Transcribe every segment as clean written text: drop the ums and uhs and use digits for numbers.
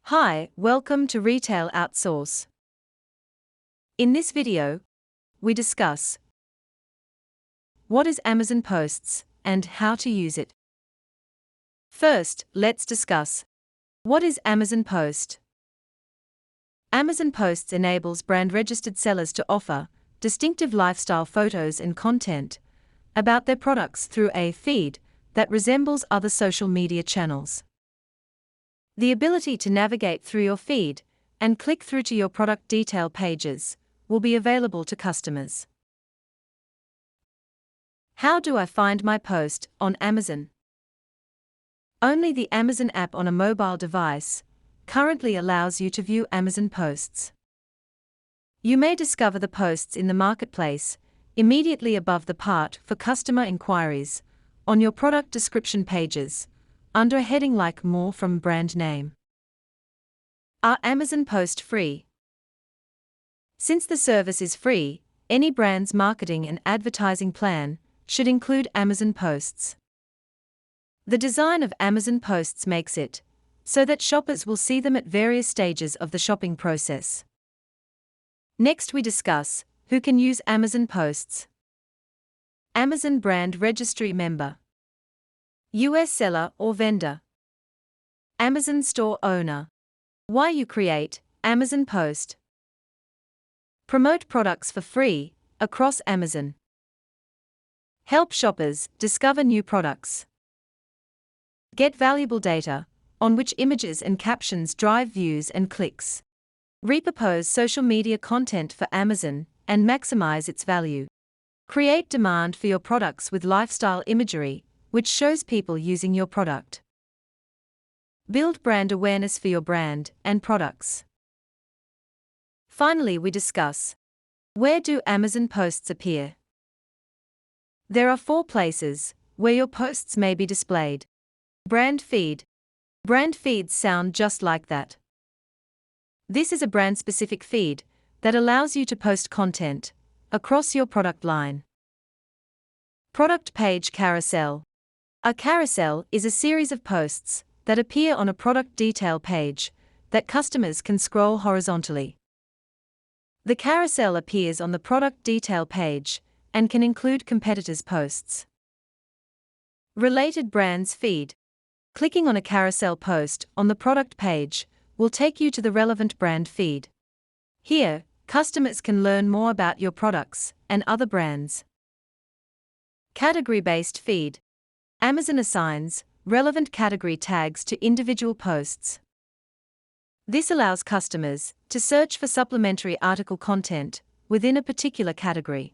Hi, welcome to Retail-Outsource. In this video, we discuss what is Amazon Posts and how to use it. First, let's discuss what is Amazon Post. Amazon Posts enables brand-registered sellers to offer distinctive lifestyle photos and content about their products through a feed that resembles other social media channels. The ability to navigate through your feed and click through to your product detail pages will be available to customers. How do I find my post on Amazon? Only the Amazon app on a mobile device currently allows you to view Amazon posts. You may discover the posts in the marketplace immediately above the part for customer inquiries on your product description pages, under a heading like More from brand name. Are Amazon Post free? Since the service is free, any brand's marketing and advertising plan should include Amazon Posts. The design of Amazon Posts makes it so that shoppers will see them at various stages of the shopping process. Next, we discuss who can use Amazon Posts. Amazon Brand Registry member, US seller or vendor, Amazon store owner. Why you create Amazon Post? Promote products for free across Amazon. Help shoppers discover new products. Get valuable data on which images and captions drive views and clicks. Repurpose social media content for Amazon and maximize its value. Create demand for your products with lifestyle imagery, which shows people using your product. Build brand awareness for your brand and products. Finally, we discuss where do Amazon posts appear? There are 4 places where your posts may be displayed. Brand feed. Brand feeds sound just like that. This is a brand-specific feed that allows you to post content across your product line. Product page carousel. A carousel is a series of posts that appear on a product detail page that customers can scroll horizontally. The carousel appears on the product detail page and can include competitors' posts. Related brands feed. Clicking on a carousel post on the product page will take you to the relevant brand feed. Here, customers can learn more about your products and other brands. Category-based feed. Amazon assigns relevant category tags to individual posts. This allows customers to search for supplementary article content within a particular category.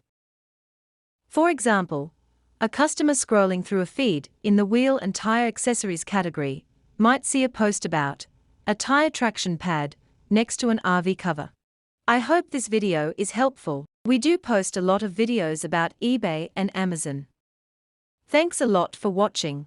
For example, a customer scrolling through a feed in the wheel and tire accessories category might see a post about a tire traction pad next to an RV cover. I hope this video is helpful. We do post a lot of videos about eBay and Amazon. Thanks a lot for watching.